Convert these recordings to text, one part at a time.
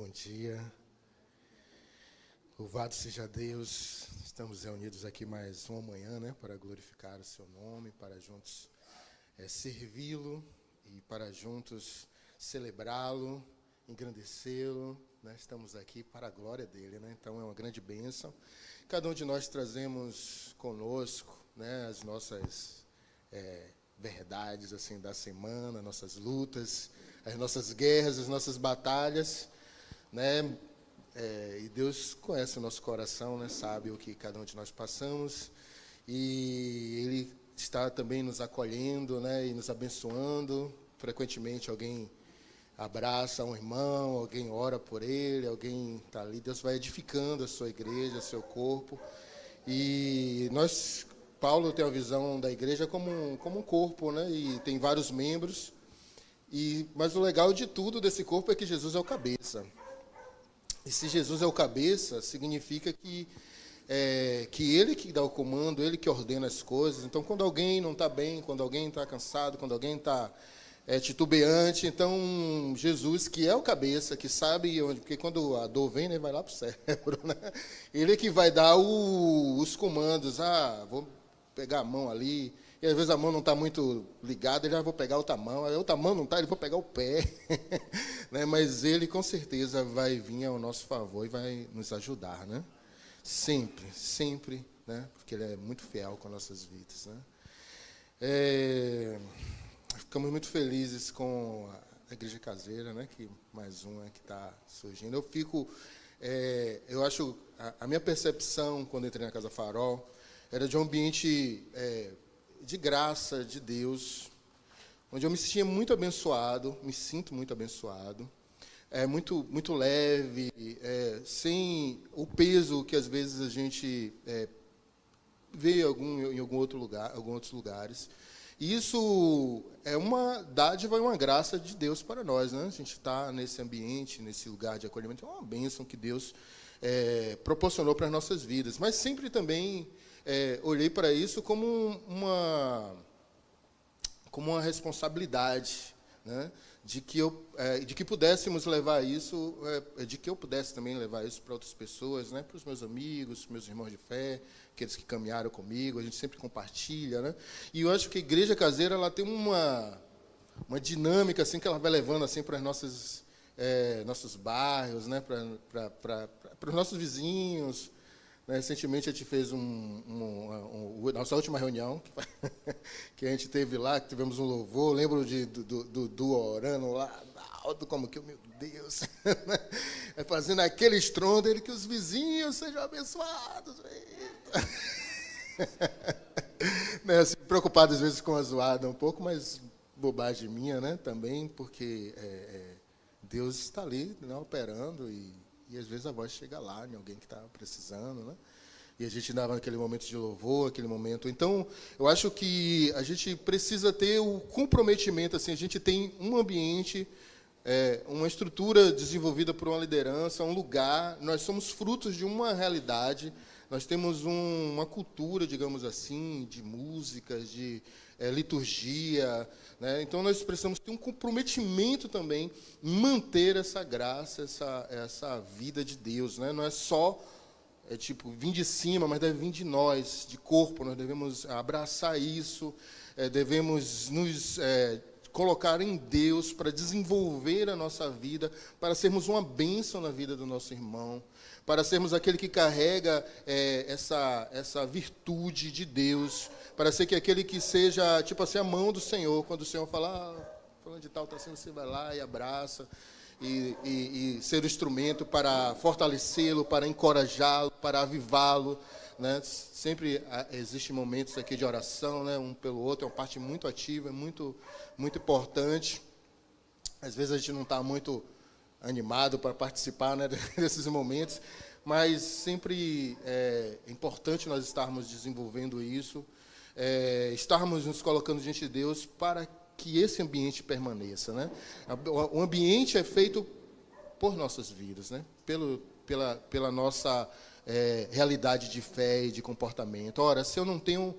dia. Louvado seja Deus. Estamos reunidos aqui mais uma manhã, para glorificar o seu nome, para juntos servi-lo e para juntos celebrá-lo, engrandecê-lo. Estamos aqui para a glória dele, Então é uma grande bênção. Cada um de nós trazemos conosco, as nossas verdades assim da semana, nossas lutas, as nossas guerras, as nossas batalhas, e Deus conhece o nosso coração, sabe o que cada um de nós passamos, e Ele está também nos acolhendo, e nos abençoando. Frequentemente alguém abraça um irmão, alguém ora por ele, alguém está ali. Deus vai edificando a sua igreja, o seu corpo. E Paulo tem a visão da igreja como um corpo, e tem vários membros. Mas o legal de tudo desse corpo é que Jesus é o cabeça. E se Jesus é o cabeça, significa que Ele que dá o comando, Ele que ordena as coisas. Então, quando alguém não está bem, quando alguém está cansado, quando alguém está titubeante, então Jesus, que é o cabeça, que sabe onde, porque quando a dor vem, vai lá para o cérebro, Ele é que vai dar os comandos. Vou pegar a mão ali. E às vezes a mão não está muito ligada, ele já vou pegar outra mão. A outra mão não está, ele vou pegar o pé. Mas ele com certeza vai vir ao nosso favor e vai nos ajudar, Sempre, sempre, porque ele é muito fiel com nossas vidas, Ficamos muito felizes com a Igreja Caseira, que mais uma que está surgindo. Eu acho, a minha percepção quando entrei na Casa Farol era de um ambiente de graça de Deus, onde eu me sentia muito abençoado, me sinto muito abençoado, muito, muito leve, sem o peso que às vezes a gente vê em alguns outros lugares. E isso é uma dádiva e uma graça de Deus para nós, A gente está nesse ambiente, nesse lugar de acolhimento, é uma bênção que Deus proporcionou para as nossas vidas. Mas sempre também olhei para isso como uma responsabilidade, de que pudéssemos levar isso, de que eu pudesse também levar isso para outras pessoas, para os meus amigos, meus irmãos de fé, aqueles que caminharam comigo. A gente sempre compartilha, E eu acho que a Igreja Caseira ela tem uma dinâmica assim que ela vai levando assim para nossos bairros, para os nossos vizinhos. Recentemente a gente fez nossa última reunião, que a gente teve lá, que tivemos um louvor. Lembro do orando lá, alto como que, meu Deus, fazendo aquele estrondo, ele que os vizinhos sejam abençoados. Assim, preocupado às vezes com a zoada um pouco, mas bobagem minha, também, porque Deus está ali, operando e às vezes a voz chega lá em alguém que está precisando, E a gente dava aquele momento de louvor, aquele momento. Então, eu acho que a gente precisa ter o comprometimento, assim, a gente tem um ambiente, uma estrutura desenvolvida por uma liderança, um lugar, nós somos frutos de uma realidade, nós temos uma cultura, digamos assim, de músicas, de liturgia, Então, nós precisamos ter um comprometimento também em manter essa graça, essa vida de Deus, Não é só vir de cima, mas deve vir de nós, de corpo. Nós devemos abraçar isso, devemos nos colocar em Deus para desenvolver a nossa vida, para sermos uma bênção na vida do nosso irmão, para sermos aquele que carrega essa virtude de Deus, para ser aquele que seja, a mão do Senhor. Quando o Senhor fala, falando de tal, está sendo, você vai lá e abraça, e ser o instrumento para fortalecê-lo, para encorajá-lo, para avivá-lo, Sempre existem momentos aqui de oração, um pelo outro, é uma parte muito ativa, é muito, muito importante. Às vezes a gente não está muito animado para participar, desses momentos, mas sempre é importante nós estarmos desenvolvendo isso, estarmos nos colocando diante de Deus para que esse ambiente permaneça, O ambiente é feito por nossas vidas, pela nossa realidade de fé e de comportamento. Ora, se eu não tenho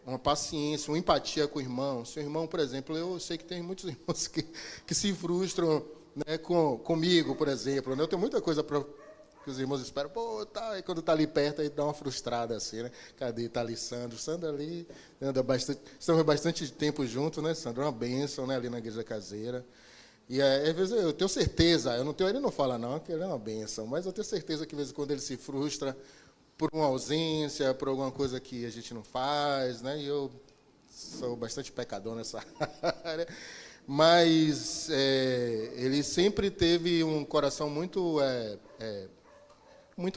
uma paciência, uma empatia com o irmão, se o irmão, por exemplo, eu sei que tem muitos irmãos que se frustram né, comigo, por exemplo, né? Eu tenho muita coisa que os irmãos esperam, pô, tá, e quando tá ali perto, aí dá uma frustrada assim, né? Cadê? Tá ali Sandro. Sandro ali anda bastante, estamos bastante tempo juntos, né, Sandro? É uma bênção, né, ali na igreja caseira. E às vezes eu tenho certeza, eu não tenho, ele não fala não, que ele é uma bênção, mas eu tenho certeza que de vez em quando ele se frustra por uma ausência, por alguma coisa que a gente não faz, né? E eu sou bastante pecador nessa área. Mas ele sempre teve um coração muito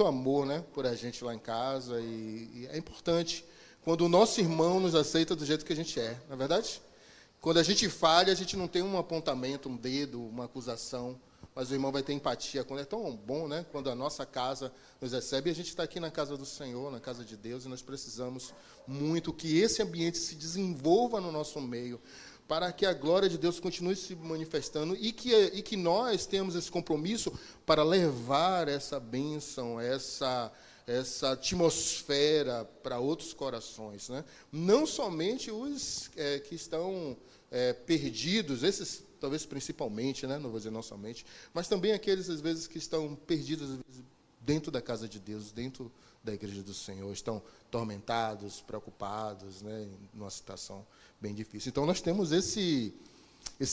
amor, né, por a gente lá em casa, e é importante quando o nosso irmão nos aceita do jeito que a gente é, não é verdade? Quando a gente falha, a gente não tem um apontamento, um dedo, uma acusação, mas o irmão vai ter empatia. Quando é tão bom, né, quando a nossa casa nos recebe, a gente está aqui na casa do Senhor, na casa de Deus, e nós precisamos muito que esse ambiente se desenvolva no nosso meio, para que a glória de Deus continue se manifestando e que nós temos esse compromisso para levar essa bênção, essa atmosfera para outros corações, né? Não somente os que estão perdidos, esses talvez principalmente, né? Não vou dizer não somente, mas também aqueles, às vezes, que estão perdidos às vezes, dentro da casa de Deus, dentro da igreja do Senhor, estão tormentados, preocupados, né? Numa situação bem difícil. Então, nós temos esse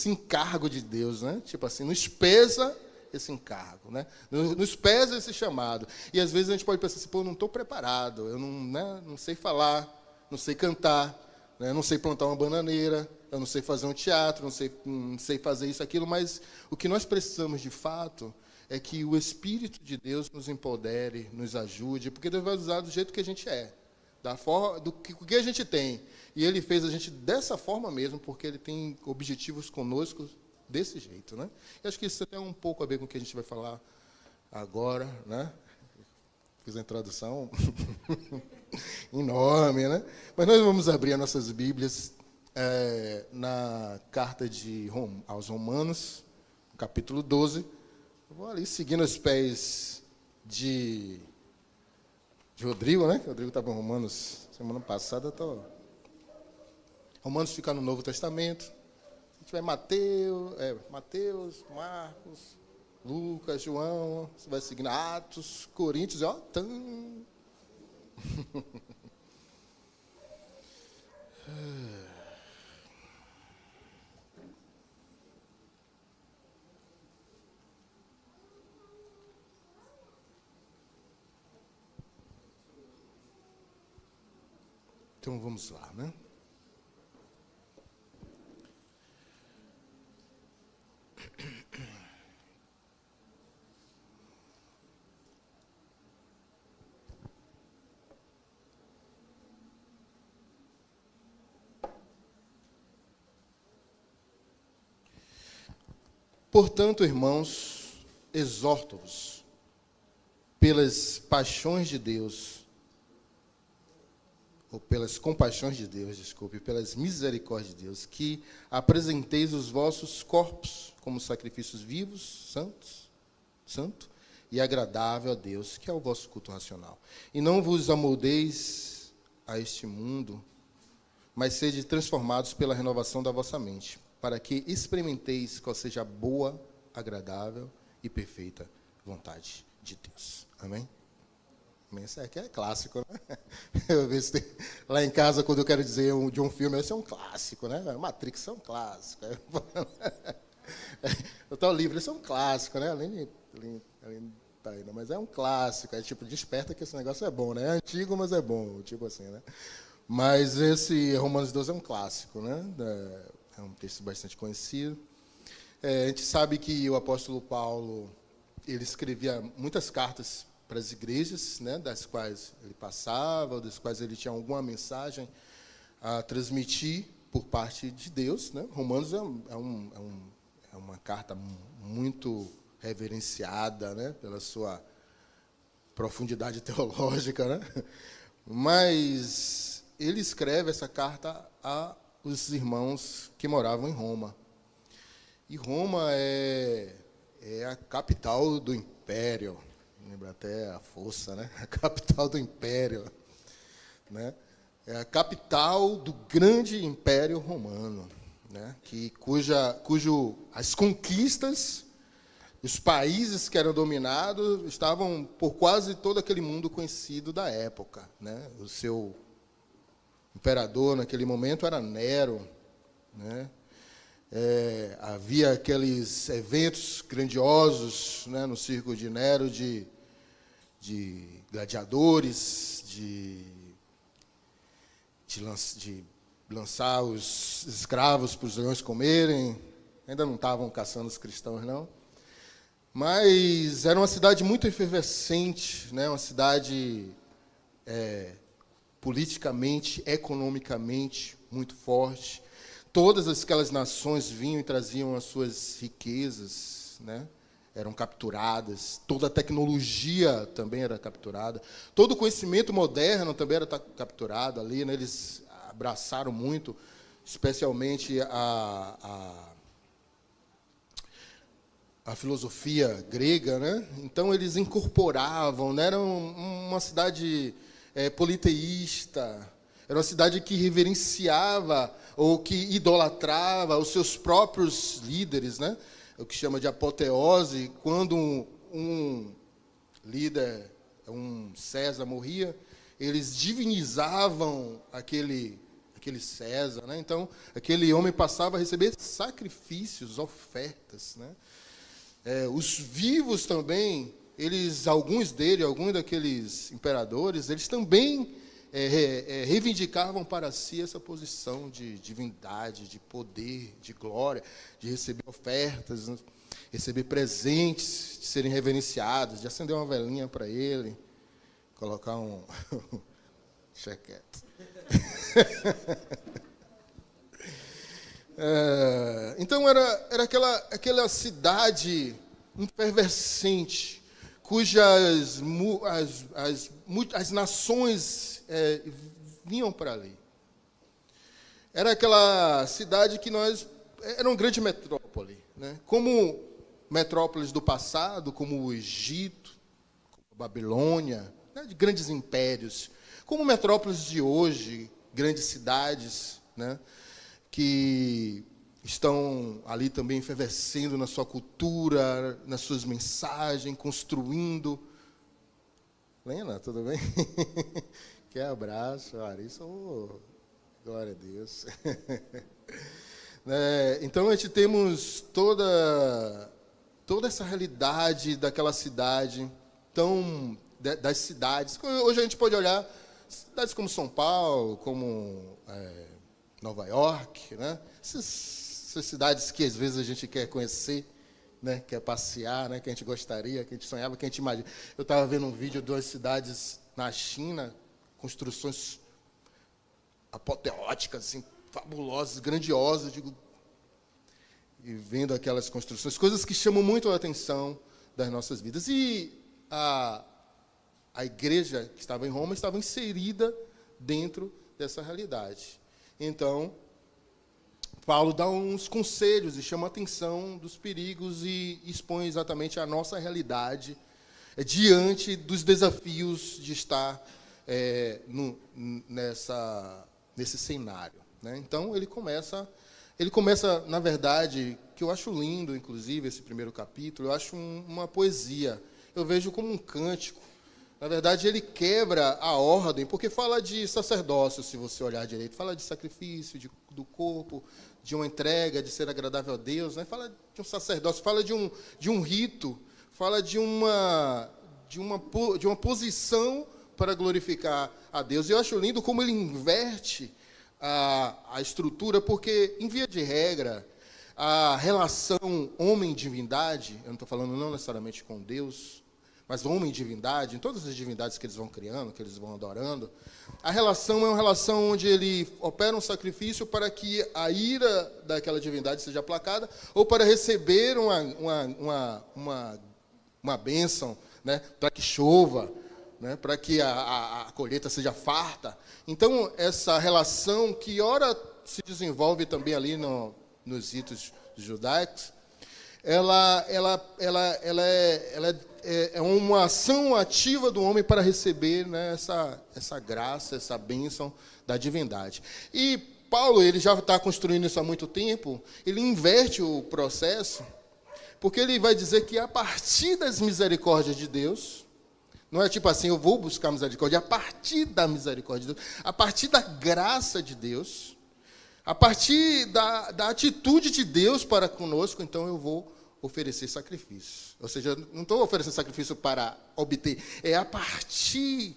encargo de Deus, né? Tipo assim, nos pesa esse encargo, né? Nos pesa esse chamado. E, às vezes, a gente pode pensar assim, pô, eu não estou preparado, eu não sei falar, não sei cantar, né? Não sei plantar uma bananeira, eu não sei fazer um teatro, não sei fazer isso, aquilo, mas o que nós precisamos, de fato, é que o Espírito de Deus nos empodere, nos ajude, porque Deus vai usar do jeito que a gente é, da forma, do que a gente tem. E Ele fez a gente dessa forma mesmo, porque Ele tem objetivos conosco desse jeito, né? E acho que isso tem um pouco a ver com o que a gente vai falar agora, né? Fiz a introdução enorme, né? Mas nós vamos abrir as nossas Bíblias na carta aos Romanos, capítulo 12. Eu vou ali seguindo os pés de Rodrigo, né? Rodrigo estava em Romanos semana passada. Romanos fica no Novo Testamento. A gente vai Mateus, Marcos, Lucas, João. Você vai seguindo Atos, Coríntios, ó. Então vamos lá, né? Portanto, irmãos, exorto-vos pelas paixões de Deus, ou pelas compaixões de Deus, desculpe, pelas misericórdias de Deus, que apresenteis os vossos corpos como sacrifícios vivos, santo e agradável a Deus, que é o vosso culto racional. E não vos amoldeis a este mundo, mas sede transformados pela renovação da vossa mente, para que experimenteis qual seja a boa, agradável e perfeita vontade de Deus. Amém? Isso aqui é clássico, né? Eu vejo lá em casa, quando eu quero dizer de um filme, esse é um clássico, né? Matrix é um clássico. Eu estou livre, esse é um clássico, né? Além tá indo, mas é um clássico. É tipo, desperta que esse negócio é bom, né? É antigo, mas é bom, tipo assim, né? Mas esse Romanos 12 é um clássico, né? É um texto bastante conhecido. A gente sabe que o apóstolo Paulo, ele escrevia muitas cartas para as igrejas, né, das quais ele passava, das quais ele tinha alguma mensagem a transmitir por parte de Deus, né? Romanos é uma carta muito reverenciada, né, pela sua profundidade teológica, né? Mas ele escreve essa carta aos irmãos que moravam em Roma. E Roma é a capital do império. Lembra até a força, né? A capital do império, né? É a capital do grande império romano, né? Cujo as conquistas Os países que eram dominados estavam por quase todo aquele mundo conhecido da época, né? O seu imperador naquele momento era Nero, né? Havia aqueles eventos grandiosos, né, no circo de Nero de gladiadores, de lançar os escravos para os leões comerem. Ainda não estavam caçando os cristãos, não. Mas era uma cidade muito efervescente, né? Uma cidade politicamente, economicamente muito forte. Todas aquelas nações vinham e traziam as suas riquezas, né? Eram capturadas. Toda a tecnologia também era capturada. Todo o conhecimento moderno também era capturado ali, né? Eles abraçaram muito, especialmente a filosofia grega, né? Então eles incorporavam, né? Era uma cidade politeísta, era uma cidade que reverenciava ou que idolatrava os seus próprios líderes, né? O que chama de apoteose, quando um líder, um César morria, eles divinizavam aquele César, né? Então aquele homem passava a receber sacrifícios, ofertas, né? Os vivos também, alguns daqueles imperadores, eles também reivindicavam para si essa posição de divindade, de poder, de glória, de receber ofertas, né? Receber presentes, de serem reverenciados, de acender uma velinha para ele, colocar um chequete. Então era aquela cidade efervescente, cujas as nações vinham para ali. Era aquela cidade que era uma grande metrópole, né? Como metrópoles do passado, como o Egito, como a Babilônia, né? De grandes impérios, como metrópoles de hoje, grandes cidades, né? Que estão ali também efervescendo na sua cultura, nas suas mensagens, construindo. Lena, tudo bem? Que abraço, Larissa. Oh, glória a Deus. Então, a gente temos toda essa realidade daquela cidade, das cidades. Hoje a gente pode olhar cidades como São Paulo, como Nova York, né? Essas cidades que às vezes a gente quer conhecer, né? Quer passear, né? Que a gente gostaria, que a gente sonhava, que a gente imagina. Eu estava vendo um vídeo de 2 cidades na China, construções apoteóticas, assim, fabulosas, grandiosas, e vendo aquelas construções, coisas que chamam muito a atenção das nossas vidas. E a igreja que estava em Roma estava inserida dentro dessa realidade. Então, Paulo dá uns conselhos e chama a atenção dos perigos e expõe exatamente a nossa realidade diante dos desafios de estar nesse cenário, né? Então, ele começa, na verdade, que eu acho lindo, inclusive, esse primeiro capítulo, eu acho uma poesia. Eu vejo como um cântico. Na verdade, ele quebra a ordem, porque fala de sacerdócio, se você olhar direito, fala de sacrifício, do corpo, de uma entrega, de ser agradável a Deus, né? Fala de um sacerdócio, fala de um rito, fala de uma posição para glorificar a Deus. E eu acho lindo como ele inverte a estrutura, porque, em via de regra, a relação homem-divindade, eu não estou falando não necessariamente com Deus, mas homem-divindade, em todas as divindades que eles vão criando, que eles vão adorando, a relação é uma relação onde ele opera um sacrifício para que a ira daquela divindade seja aplacada, ou para receber uma bênção, né, para que chova, né, para que a colheita seja farta. Então, essa relação que ora se desenvolve também ali nos ritos judaicos, ela é uma ação ativa do homem para receber, né, essa graça, essa bênção da divindade. E Paulo, ele já está construindo isso há muito tempo, ele inverte o processo Porque ele vai dizer que a partir das misericórdias de Deus, não é tipo assim, eu vou buscar misericórdia, é a partir da misericórdia de Deus, a partir da graça de Deus, a partir da atitude de Deus para conosco, então eu vou oferecer sacrifício. Ou seja, não estou oferecendo sacrifício para obter, é a partir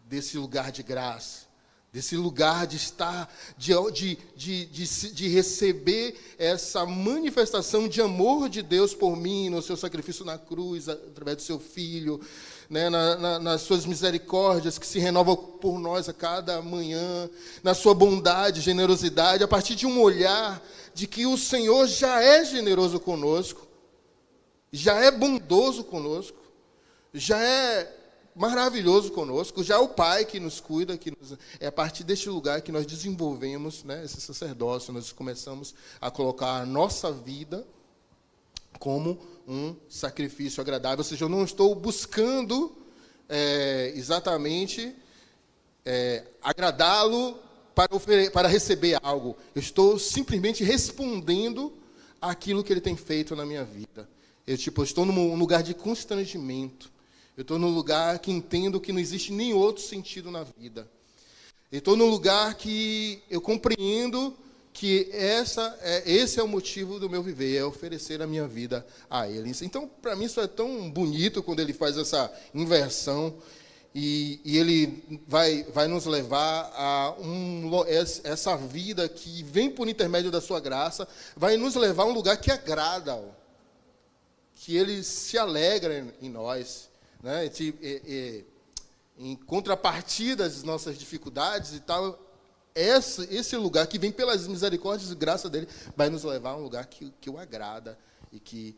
desse lugar de graça, desse lugar de estar, de receber essa manifestação de amor de Deus por mim, no seu sacrifício na cruz, através do seu Filho, né, nas suas misericórdias que se renovam por nós a cada manhã, na sua bondade, generosidade, a partir de um olhar de que o Senhor já é generoso conosco, já é bondoso conosco, já é maravilhoso conosco, já é o Pai que nos cuida, é a partir deste lugar que nós desenvolvemos, né, esse sacerdócio, nós começamos a colocar a nossa vida como um sacrifício agradável. Ou seja, eu não estou buscando exatamente agradá-lo para receber algo. Eu estou simplesmente respondendo àquilo que ele tem feito na minha vida. Eu estou num lugar de constrangimento. Eu estou num lugar que entendo que não existe nem outro sentido na vida. Eu estou num lugar que eu compreendo que esse é o motivo do meu viver, é oferecer a minha vida a Ele. Então, para mim, isso é tão bonito quando Ele faz essa inversão e Ele vai nos levar a essa vida que vem por intermédio da sua graça, vai nos levar a um lugar que agrada, que Ele se alegra em nós. Né? Em contrapartida das nossas dificuldades e tal, esse lugar que vem pelas misericórdias e graça dele vai nos levar a um lugar que o agrada e que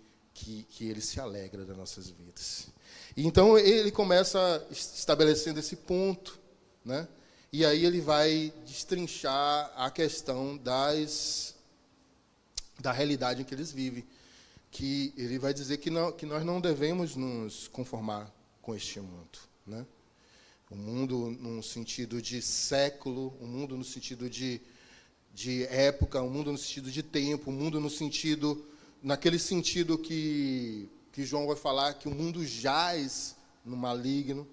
ele se alegra das nossas vidas. E então ele começa estabelecendo esse ponto, né? E aí ele vai destrinchar a questão da realidade em que eles vivem, que ele vai dizer que nós não devemos nos conformar com este mundo, né? O mundo no sentido de século, o mundo no sentido de época, o mundo no sentido de tempo, o mundo naquele sentido que João vai falar, que o mundo jaz no maligno,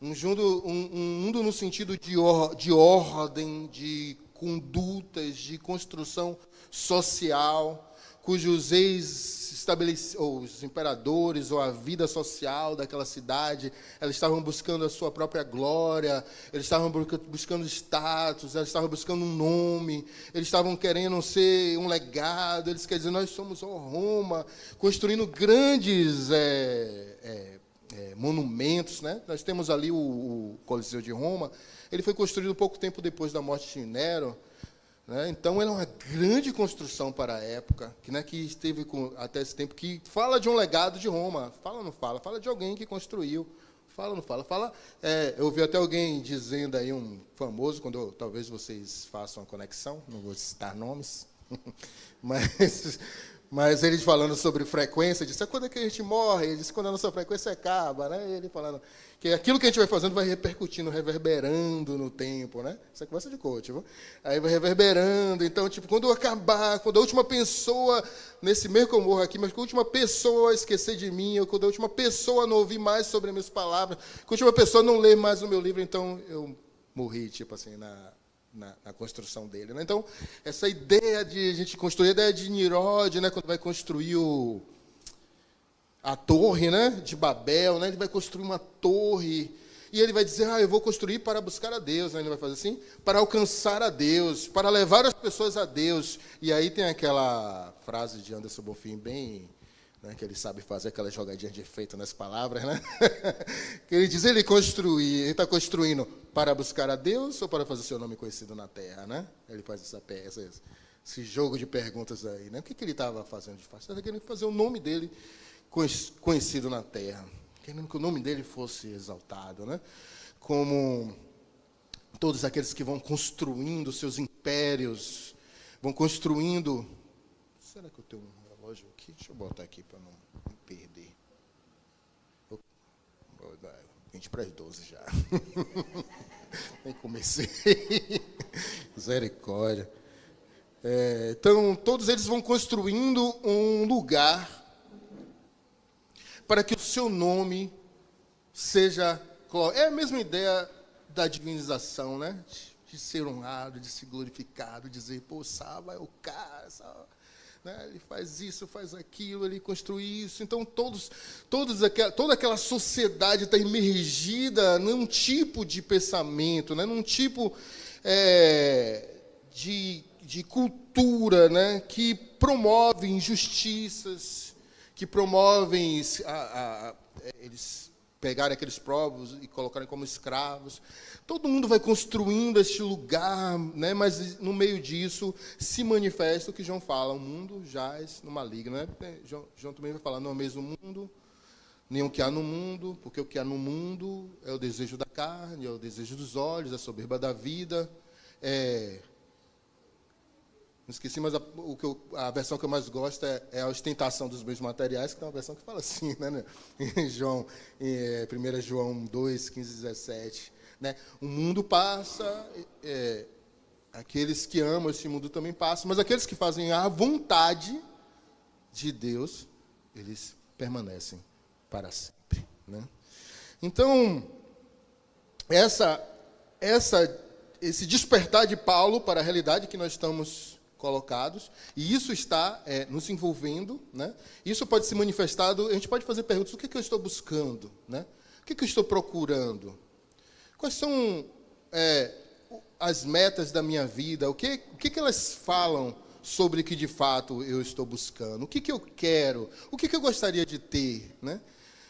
um mundo no sentido de ordem, de condutas, de construção social, cujos os imperadores ou a vida social daquela cidade, eles estavam buscando a sua própria glória, eles estavam buscando status, eles estavam buscando um nome, eles estavam querendo ser um legado, eles querem dizer, nós somos Roma, construindo grandes monumentos, né? Nós temos ali o Coliseu de Roma, ele foi construído pouco tempo depois da morte de Nero. Então, era uma grande construção para a época, que esteve até esse tempo, que fala de um legado de Roma. Fala ou não fala? Fala de alguém que construiu. Fala ou não fala? Eu ouvi até alguém dizendo aí, um famoso, talvez vocês façam a conexão, não vou citar nomes, mas ele falando sobre frequência, disse, quando é que a gente morre? Ele disse, quando a nossa frequência acaba, né? Ele falando que aquilo que a gente vai fazendo vai repercutindo, reverberando no tempo, né? Isso é conversa de coach, viu? Aí vai reverberando, então, quando eu acabar, quando a última pessoa, nesse meio que eu morro aqui, mas quando a última pessoa esquecer de mim, ou quando a última pessoa não ouvir mais sobre as minhas palavras, quando a última pessoa não ler mais o meu livro, então eu morri, na construção dele, né? Então, essa ideia de a gente construir, a ideia de Nimrod, né, quando vai construir a torre, né, de Babel, né, ele vai construir uma torre, e ele vai dizer, eu vou construir para buscar a Deus, né, ele vai fazer assim, para alcançar a Deus, para levar as pessoas a Deus. E aí tem aquela frase de Anderson Bonfim, bem, né, que ele sabe fazer aquela jogadinha de efeito nas palavras, né? Que ele diz, ele está construindo para buscar a Deus ou para fazer seu nome conhecido na terra, né? Ele faz esse jogo de perguntas aí, né? O que ele estava fazendo de fato? Ele estava querendo fazer o nome dele conhecido na terra, querendo que o nome dele fosse exaltado, né? Como todos aqueles que vão construindo seus impérios, vão construindo... Será que eu tenho um relógio aqui? Deixa eu botar aqui para não me perder. 20 para as 12 já. Nem comecei. Misericórdia. Então, todos eles vão construindo um lugar para que o seu nome seja... É a mesma ideia da divinização, né? De ser honrado, de ser glorificado, dizer, pô, Saba é o cara, Saba, né? Ele faz isso, faz aquilo, ele construiu isso. Então, toda aquela sociedade está imergida num tipo de pensamento, né? Num tipo de cultura, né? Que promove injustiças, que promovem eles pegarem aqueles povos e colocarem como escravos. Todo mundo vai construindo este lugar, né? Mas no meio disso se manifesta o que João fala, o mundo jaz no maligno, né? João também vai falar, não é o mesmo mundo, nem o que há no mundo, porque o que há no mundo é o desejo da carne, é o desejo dos olhos, a soberba da vida. Não esqueci, mas a versão que eu mais gosto é a ostentação dos bens materiais, que é uma versão que fala assim, né? Em 1 João 2, 15, 17. Né? O mundo passa, aqueles que amam esse mundo também passam, mas aqueles que fazem a vontade de Deus, eles permanecem para sempre. Né? Então, esse despertar de Paulo para a realidade que nós estamos colocados, e isso está nos envolvendo, né? Isso pode ser manifestado, a gente pode fazer perguntas, o que eu estou buscando? Né? O que eu estou procurando? Quais são as metas da minha vida? O que elas falam sobre o que de fato eu estou buscando? O que eu quero? O que eu gostaria de ter? Né?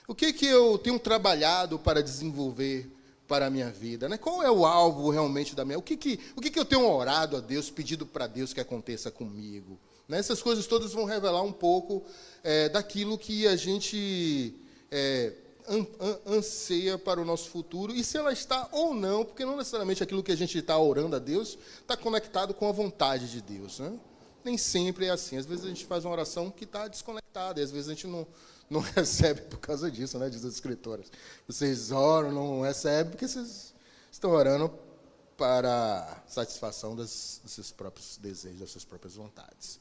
O que eu tenho trabalhado para desenvolver para a minha vida? Né? Qual é o alvo realmente da minha... O que eu tenho orado a Deus, pedido para Deus que aconteça comigo? Né? Essas coisas todas vão revelar um pouco daquilo que a gente anseia para o nosso futuro, e se ela está ou não, porque não necessariamente aquilo que a gente está orando a Deus está conectado com a vontade de Deus. Né? Nem sempre é assim. Às vezes a gente faz uma oração que está desconectada, e às vezes a gente não recebe por causa disso, né, diz as escritoras. Vocês oram, não recebem, porque vocês estão orando para satisfação dos seus próprios desejos, das suas próprias vontades.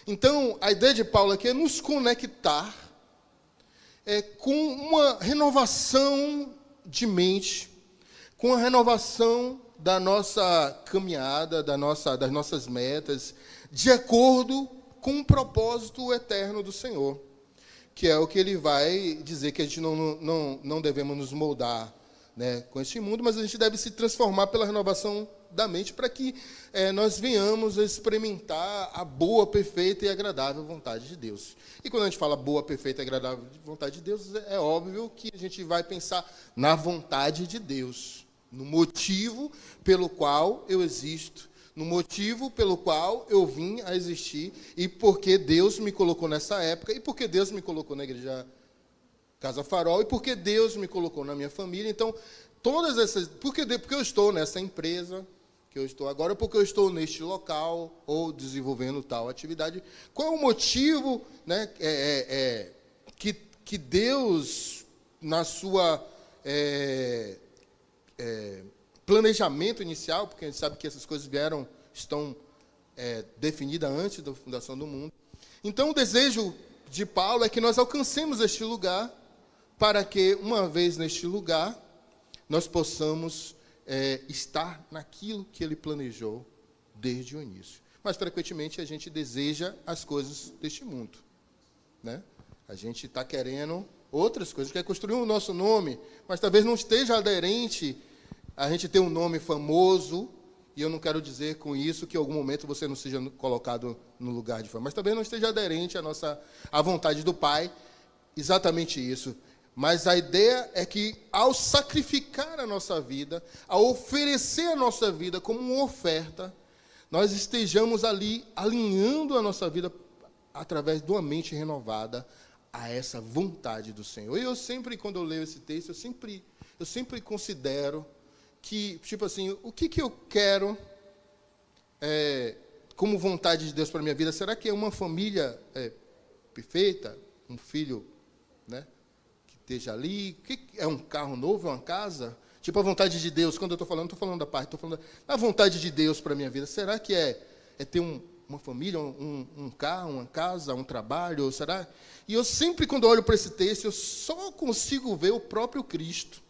Então, a ideia de Paulo aqui é nos conectar com uma renovação de mente, com a renovação da nossa caminhada, das nossas metas, de acordo com o propósito eterno do Senhor, que é o que ele vai dizer que a gente não devemos nos moldar, né, com este mundo, mas a gente deve se transformar pela renovação da mente para que nós venhamos a experimentar a boa, perfeita e agradável vontade de Deus. E quando a gente fala boa, perfeita e agradável vontade de Deus, é óbvio que a gente vai pensar na vontade de Deus, no motivo pelo qual eu existo, no motivo pelo qual eu vim a existir, e porque Deus me colocou nessa época, e porque Deus me colocou na igreja Casa Farol, e porque Deus me colocou na minha família. Então, todas essas... Porque eu estou nessa empresa que eu estou agora, porque eu estou neste local, ou desenvolvendo tal atividade. Qual é o motivo, né, que Deus, na sua planejamento inicial, porque a gente sabe que essas coisas estão definidas antes da fundação do mundo. Então, o desejo de Paulo é que nós alcancemos este lugar, para que, uma vez neste lugar, nós possamos estar naquilo que ele planejou desde o início. Mas, frequentemente, a gente deseja as coisas deste mundo. Né? A gente está querendo outras coisas, quer construir o nosso nome, mas talvez não esteja aderente a gente ter um nome famoso, e eu não quero dizer com isso que em algum momento você não seja colocado no lugar de fama, mas também não esteja aderente à vontade do Pai, exatamente isso. Mas a ideia é que, ao sacrificar a nossa vida, ao oferecer a nossa vida como uma oferta, nós estejamos ali alinhando a nossa vida através de uma mente renovada a essa vontade do Senhor. E eu sempre, quando eu leio esse texto, eu sempre considero que, tipo assim, o que eu quero como vontade de Deus para a minha vida? Será que é uma família perfeita? Um filho, né, que esteja ali? O que é um carro novo? É uma casa? Tipo, a vontade de Deus, quando eu estou falando da parte, estou falando da vontade de Deus para a minha vida. Será que é ter uma família, um carro, uma casa, um trabalho, será? E eu sempre, quando olho para esse texto, eu só consigo ver o próprio Cristo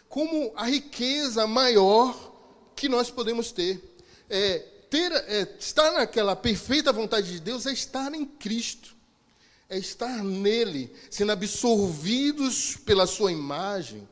como a riqueza maior que nós podemos ter. Estar naquela perfeita vontade de Deus é estar em Cristo, é estar nele, sendo absorvidos pela sua imagem,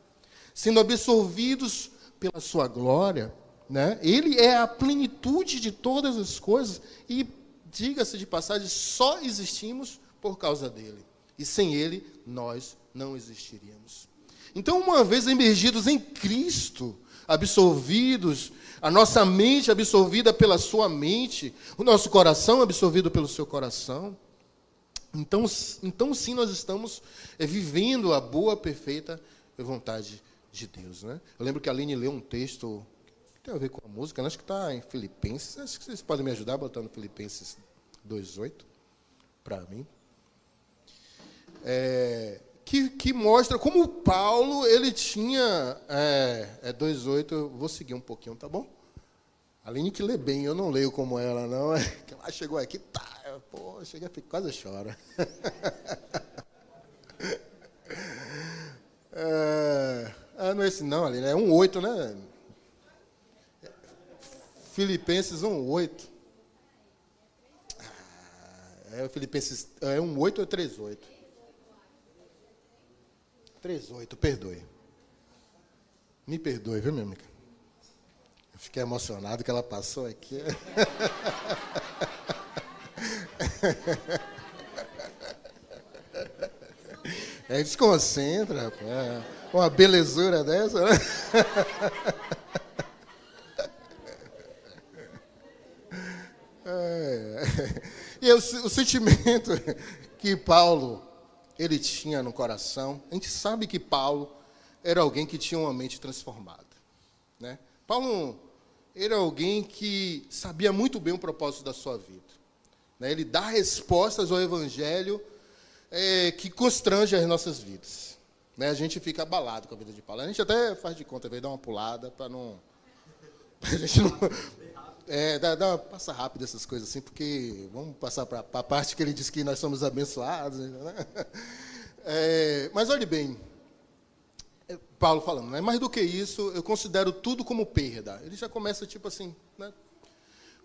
sendo absorvidos pela sua glória, né? Ele é a plenitude de todas as coisas e, diga-se de passagem, só existimos por causa dele. E sem ele, nós não existiríamos. Então, uma vez emergidos em Cristo, absorvidos, a nossa mente absorvida pela sua mente, o nosso coração absorvido pelo seu coração, então sim, nós estamos vivendo a boa, perfeita vontade de Deus, né? Eu lembro que a Aline leu um texto que tem a ver com a música, né? Acho que está em Filipenses. Acho que vocês podem me ajudar botando Filipenses 2:8 para mim. Que mostra como Paulo, ele tinha... 2:8, eu vou seguir um pouquinho, tá bom? A Aline que lê bem, eu não leio como ela, não. Ela chegou aqui, chega, quase chora. Não é esse não, Aline, é 1:8, né? Filipenses 1:8. Filipenses 1:8 ou 3:8? 3:8, perdoe. Me perdoe, viu, minha amiga? Eu fiquei emocionado que ela passou aqui. Desconcentra, rapaz. Uma belezura dessa, né? E o sentimento que Paulo ele tinha no coração, a gente sabe que Paulo era alguém que tinha uma mente transformada, né? Paulo era alguém que sabia muito bem o propósito da sua vida, né? Ele dá respostas ao Evangelho que constrange as nossas vidas, né? A gente fica abalado com a vida de Paulo. A gente até faz de conta, veio dar uma pulada para não... A gente não... passa rápido essas coisas assim, porque vamos passar para a parte que ele diz que nós somos abençoados, né? Mas olhe bem, Paulo falando, né? Mais do que isso, eu considero tudo como perda. Ele já começa tipo assim, né?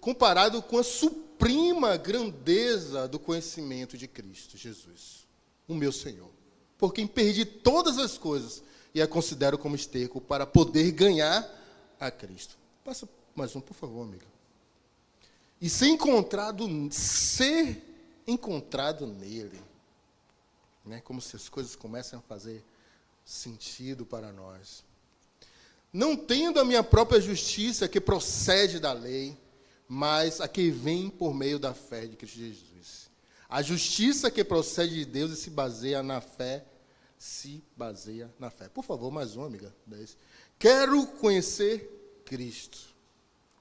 Comparado com a suprema grandeza do conhecimento de Cristo Jesus, o meu Senhor, por quem perdi todas as coisas e a considero como esterco para poder ganhar a Cristo. Passa mais um, por favor, amiga. E ser encontrado nele, né? Como se as coisas começam a fazer sentido para nós. Não tendo a minha própria justiça que procede da lei, mas a que vem por meio da fé de Cristo Jesus. A justiça que procede de Deus e se baseia na fé, Por favor, mais uma, amiga. Quero conhecer Cristo,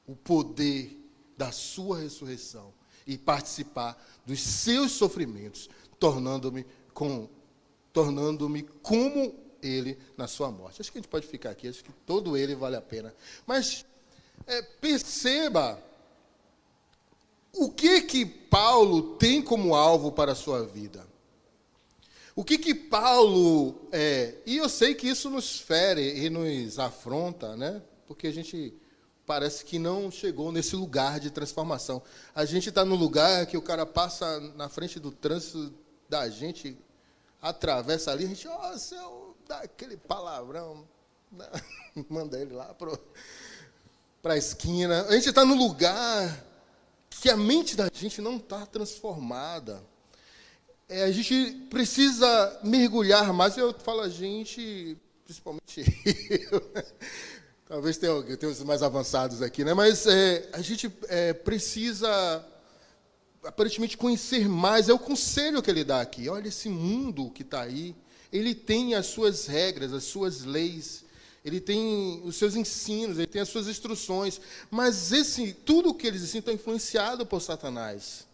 o poder da sua ressurreição e participar dos seus sofrimentos, tornando-me como ele na sua morte. Acho que a gente pode ficar aqui, acho que todo ele vale a pena. Mas perceba o que Paulo tem como alvo para a sua vida. O que Paulo e eu sei que isso nos fere e nos afronta, né? Porque a gente parece que não chegou nesse lugar de transformação. A gente está no lugar que o cara passa na frente do trânsito da gente, atravessa ali, a gente, céu, dá aquele palavrão, né? Manda ele lá para a esquina. A gente está no lugar que a mente da gente não está transformada. A gente precisa mergulhar mais. Eu falo a gente, principalmente eu, talvez tenha os mais avançados aqui, né? Mas a gente precisa, aparentemente, conhecer mais. É o conselho que ele dá aqui. Olha, esse mundo que está aí, ele tem as suas regras, as suas leis, ele tem os seus ensinos, ele tem as suas instruções, mas tudo o que eles ensinam está influenciado por Satanás.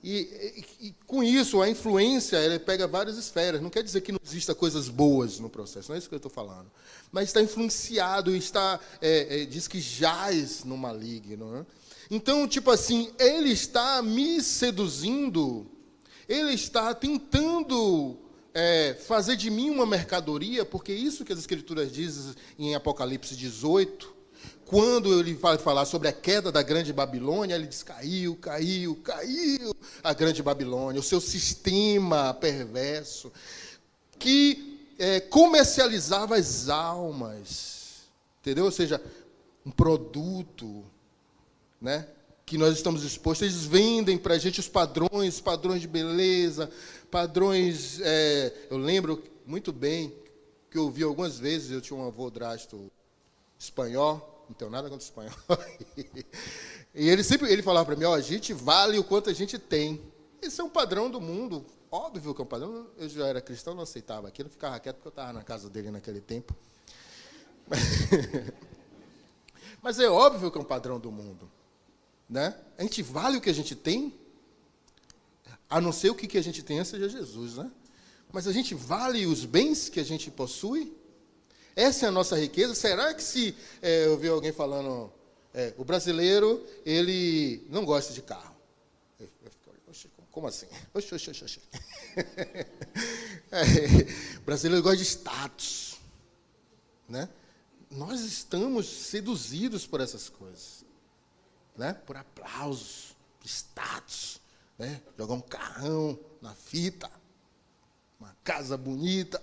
E com isso, a influência, ela pega várias esferas. Não quer dizer que não exista coisas boas no processo, não é isso que eu estou falando. Mas está influenciado, diz que jaz no maligno, né? Então, tipo assim, ele está me seduzindo, ele está tentando fazer de mim uma mercadoria, porque isso que as Escrituras dizem em Apocalipse 18, quando ele vai falar sobre a queda da grande Babilônia, ele diz, caiu a grande Babilônia, o seu sistema perverso, que comercializava as almas, entendeu? Ou seja, um produto, né, que nós estamos expostos. Eles vendem para a gente os padrões de beleza, padrões... eu lembro muito bem que eu ouvi algumas vezes, eu tinha um avô drástico espanhol, não tenho nada contra espanhol, e ele falava para mim, a gente vale o quanto a gente tem. Esse é um padrão do mundo, óbvio que é um padrão. Eu já era cristão, não aceitava aquilo, ficava quieto porque eu estava na casa dele naquele tempo. Mas é óbvio que é um padrão do mundo, né? A gente vale o que a gente tem, a não ser o que a gente tenha seja Jesus, né? Mas a gente vale os bens que a gente possui? Essa é a nossa riqueza? Será que se eu vi alguém falando, o brasileiro, ele não gosta de carro? Como assim? Oxi. O brasileiro gosta de status, né? Nós estamos seduzidos por essas coisas, né? Por aplausos, por status, né? Jogar um carrão na fita, uma casa bonita,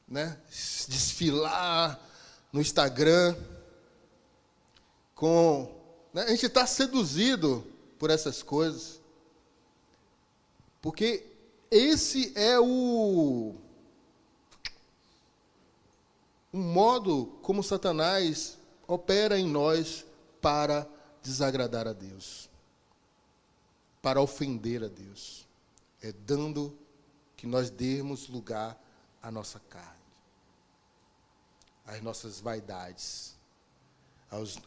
né? Desfilar no Instagram né? A gente está seduzido por essas coisas, porque esse é o modo como Satanás opera em nós para desagradar a Deus, para ofender a Deus. É dando que nós demos lugar à nossa carne, às nossas vaidades,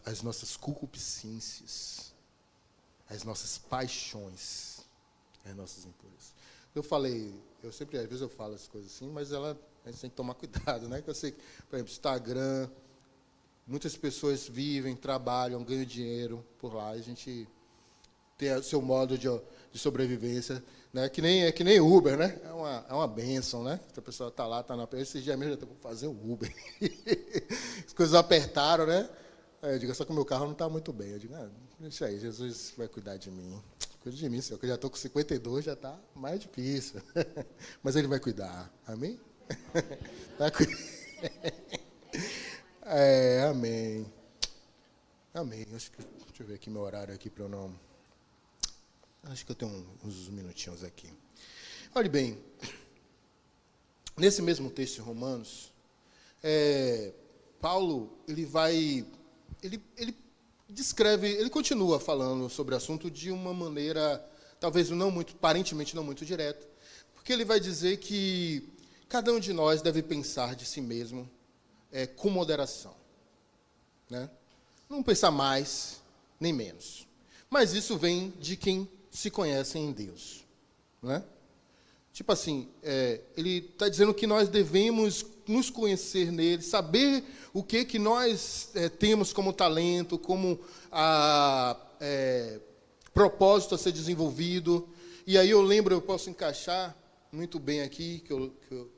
às nossas concupiscências, às nossas paixões, às nossas impurezas. Eu sempre, às vezes eu falo as coisas assim, mas a gente tem que tomar cuidado, né? Que eu sei que, por exemplo, Instagram, muitas pessoas vivem, trabalham, ganham dinheiro por lá, e a gente tem o seu modo de sobrevivência, né? Que nem Uber, né? É uma bênção, né? A pessoa está lá, está na... Esses dias mesmo eu estou fazendo Uber. As coisas apertaram, né? Eu digo, só que o meu carro não está muito bem. Eu digo, deixa aí, Jesus vai cuidar de mim. Cuida de mim, Senhor, que eu já estou com 52, já está mais difícil. Mas Ele vai cuidar. Amém? Amém. Amém. Deixa eu ver aqui meu horário aqui para eu não... Acho que eu tenho uns minutinhos aqui. Olhe bem, nesse mesmo texto em Romanos, Paulo, ele descreve, ele continua falando sobre o assunto de uma maneira, talvez não muito, aparentemente não muito direta, porque ele vai dizer que cada um de nós deve pensar de si mesmo com moderação, né? Não pensar mais nem menos. Mas isso vem de quem se conhece em Deus, né? Tipo assim, ele está dizendo que nós devemos nos conhecer nele, saber o que nós temos como talento, como propósito a ser desenvolvido. E aí eu posso encaixar muito bem aqui, que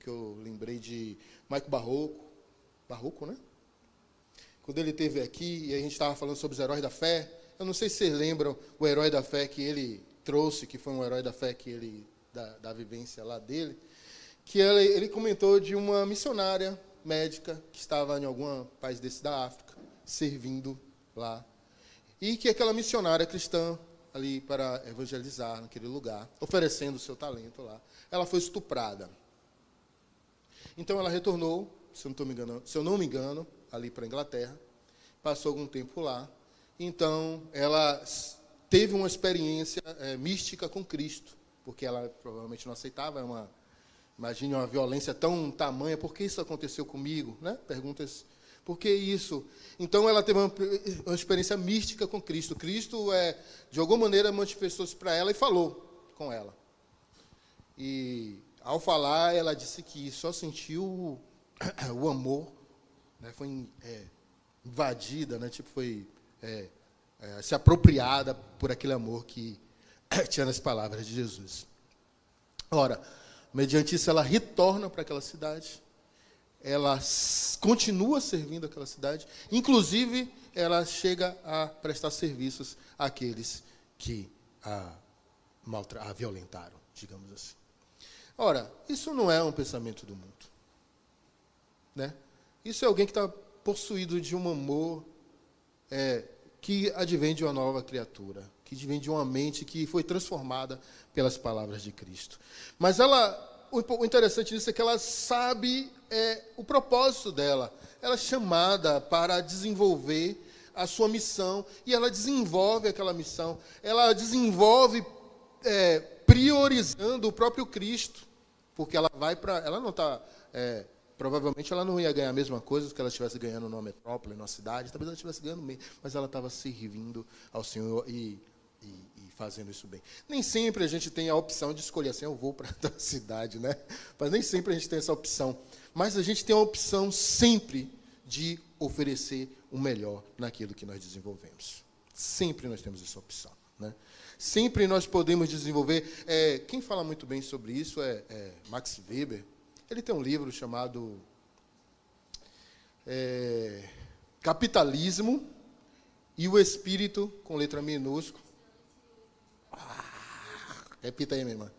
eu lembrei de Maico Barroco, né? Quando ele esteve aqui e a gente estava falando sobre os heróis da fé, eu não sei se vocês lembram o herói da fé que ele trouxe, que foi um herói da fé que ele, da vivência lá dele, que ele comentou de uma missionária médica que estava em algum país desse da África, servindo lá, e que aquela missionária cristã, ali para evangelizar naquele lugar, oferecendo o seu talento lá, ela foi estuprada. Então ela retornou, se eu não me engano, ali para a Inglaterra, passou algum tempo lá, então ela teve uma experiência mística com Cristo, porque ela provavelmente não aceitava, imagine uma violência tão tamanha, por que isso aconteceu comigo? Né? Perguntas, por que isso? Então ela teve uma experiência mística com Cristo. Cristo, de alguma maneira, manifestou-se para ela e falou com ela. E, ao falar, ela disse que só sentiu o amor, né? Foi invadida, né? Tipo, foi se apropriada por aquele amor que tinha nas palavras de Jesus. Ora, mediante isso, ela retorna para aquela cidade, ela continua servindo aquela cidade, inclusive ela chega a prestar serviços àqueles que a violentaram, digamos assim. Ora, isso não é um pensamento do mundo, né? Isso é alguém que está possuído de um amor que advém de uma nova criatura, que advém de uma mente que foi transformada pelas palavras de Cristo. Mas o interessante disso é que ela sabe o propósito dela. Ela é chamada para desenvolver a sua missão, e ela desenvolve aquela missão. Ela desenvolve priorizando o próprio Cristo, porque ela vai para... Ela não está... provavelmente ela não ia ganhar a mesma coisa que ela estivesse ganhando numa metrópole, numa cidade, talvez ela estivesse ganhando menos, mas ela estava servindo ao Senhor e fazendo isso bem. Nem sempre a gente tem a opção de escolher assim, eu vou para a cidade, né? Mas nem sempre a gente tem essa opção. Mas a gente tem a opção sempre de oferecer o melhor naquilo que nós desenvolvemos. Sempre nós temos essa opção, né? Sempre nós podemos desenvolver. Quem fala muito bem sobre isso é Max Weber. Ele tem um livro chamado Capitalismo e o Espírito, com letra minúscula. Repita aí, minha irmã.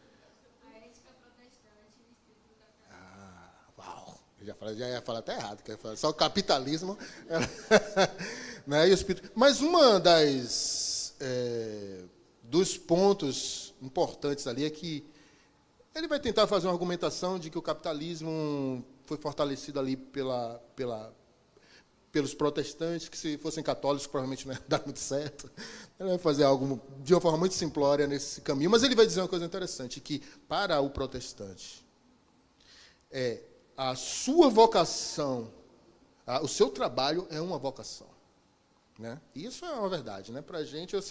A ética protestante e o espírito do capitalismo. Uau! Já ia falar até errado, só o capitalismo. Né, e o espírito. Mas uma dos pontos importantes ali é que ele vai tentar fazer uma argumentação de que o capitalismo foi fortalecido ali pelos protestantes, que se fossem católicos provavelmente não ia dar muito certo. Ele vai fazer algo de uma forma muito simplória nesse caminho, mas ele vai dizer uma coisa interessante, que para o protestante, a sua vocação, o seu trabalho é uma vocação. Né? E isso é uma verdade, né? Para a gente, eu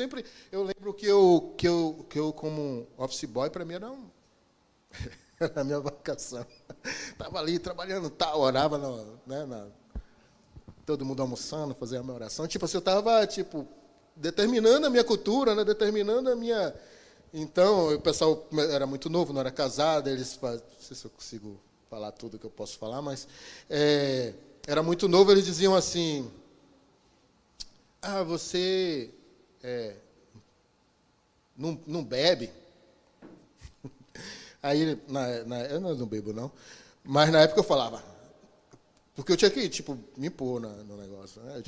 lembro que eu como office boy, para mim era a minha vocação. Estava ali trabalhando, orava, todo mundo almoçando, fazia a minha oração. Tipo assim, eu estava determinando a minha cultura, né? Determinando a minha... Então, o pessoal era muito novo, não era casado, eles não sei se eu consigo falar tudo que eu posso falar, mas era muito novo, eles diziam assim... você não bebe? Aí, eu não bebo, não. Mas na época eu falava, porque eu tinha que, me pôr no negócio. Né?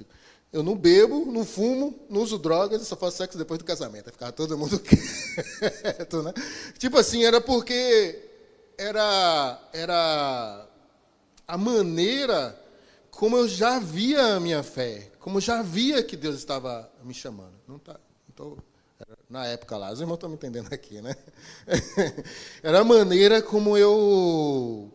Eu não bebo, não fumo, não uso drogas, eu só faço sexo depois do casamento. Aí ficava todo mundo quieto, né? Era porque era a maneira como eu já via a minha fé, como eu já via que Deus estava me chamando. Na época lá, os irmãos estão me entendendo aqui, né? Era a maneira como eu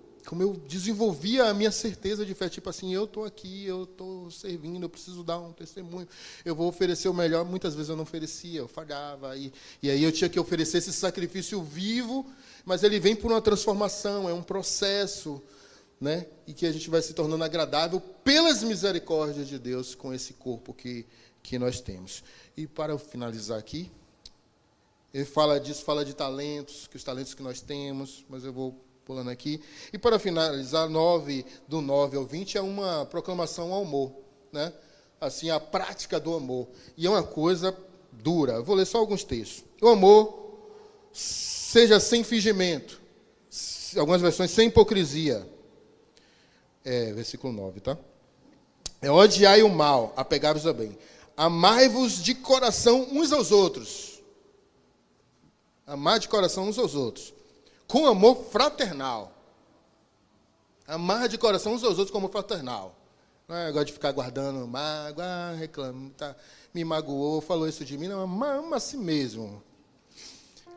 desenvolvia a minha certeza de fé, eu estou aqui, eu estou servindo, eu preciso dar um testemunho, eu vou oferecer o melhor. Muitas vezes eu não oferecia, eu falhava, e aí eu tinha que oferecer esse sacrifício vivo, mas ele vem por uma transformação, é um processo, né? E que a gente vai se tornando agradável pelas misericórdias de Deus com esse corpo que nós temos. E para eu finalizar aqui, ele fala de talentos, que os talentos que nós temos, mas eu vou pulando aqui. E para finalizar, do 9 ao 20 é uma proclamação ao amor, né? Assim, a prática do amor. E é uma coisa dura. Eu vou ler só alguns textos. O amor seja sem fingimento. Algumas versões sem hipocrisia. Versículo 9, tá? Odiai o mal, apegai-vos ao bem. Amai-vos de coração uns aos outros. Amar de coração uns aos outros. Com amor fraternal. Amar de coração uns aos outros com amor fraternal. Não é negócio de ficar guardando mágoa, reclama, me magoou, falou isso de mim. Não, ama a si mesmo.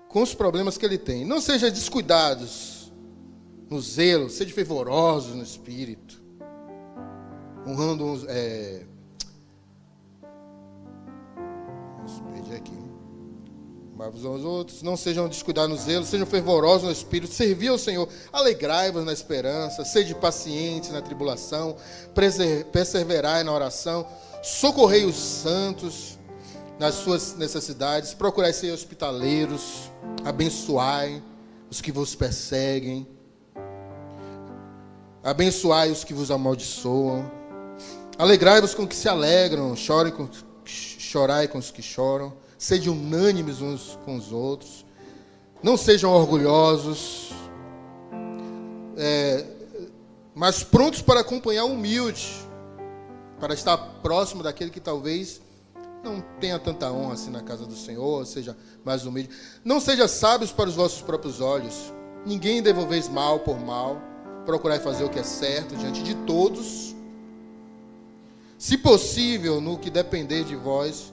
Com os problemas que ele tem. Não seja descuidados no zelo, seja fervorosos no espírito. Honrando uns... perdi aqui. Amai-vos uns aos outros, não sejam descuidados no zelo, sejam fervorosos no espírito, servi ao Senhor, alegrai-vos na esperança, sede pacientes na tribulação, perseverai na oração, socorrei os santos, nas suas necessidades. Procurai ser hospitaleiros, abençoai os que vos perseguem, abençoai os que vos amaldiçoam, alegrai-vos com os que se alegram, chorai com os que choram, sede unânimes uns com os outros, não sejam orgulhosos, mas prontos para acompanhar o humilde, para estar próximo daquele que talvez não tenha tanta honra assim na casa do Senhor, ou seja, mais humilde. Não seja sábios para os vossos próprios olhos, ninguém devolveis mal por mal, procurai fazer o que é certo diante de todos. Se possível, no que depender de vós,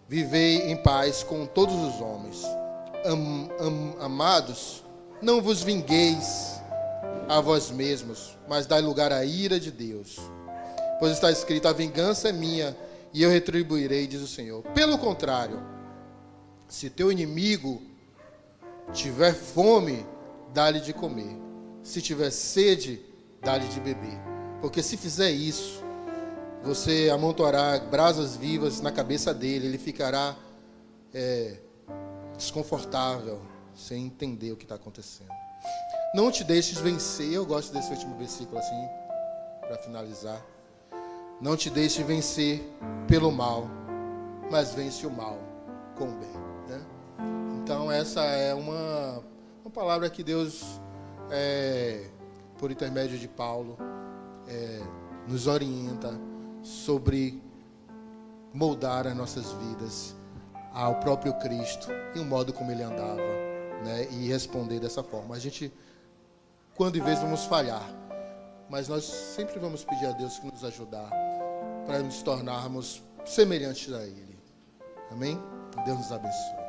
vivei em paz com todos os homens. Amados, não vos vingueis a vós mesmos, mas dai lugar à ira de Deus. Pois está escrito, a vingança é minha, e eu retribuirei, diz o Senhor. Pelo contrário, se teu inimigo tiver fome, dá-lhe de comer. Se tiver sede, dá-lhe de beber. Porque se fizer isso, você amontoará brasas vivas na cabeça dele, ele ficará desconfortável, sem entender o que está acontecendo. Não te deixes vencer, eu gosto desse último versículo assim, para finalizar. Não te deixes vencer pelo mal, mas vence o mal com o bem, né? Então essa é uma palavra que Deus, por intermédio de Paulo, nos orienta sobre moldar as nossas vidas ao próprio Cristo e o modo como ele andava, né? E responder dessa forma. A gente, quando em vez, vamos falhar, mas nós sempre vamos pedir a Deus que nos ajudar para nos tornarmos semelhantes a Ele. Amém? Deus nos abençoe.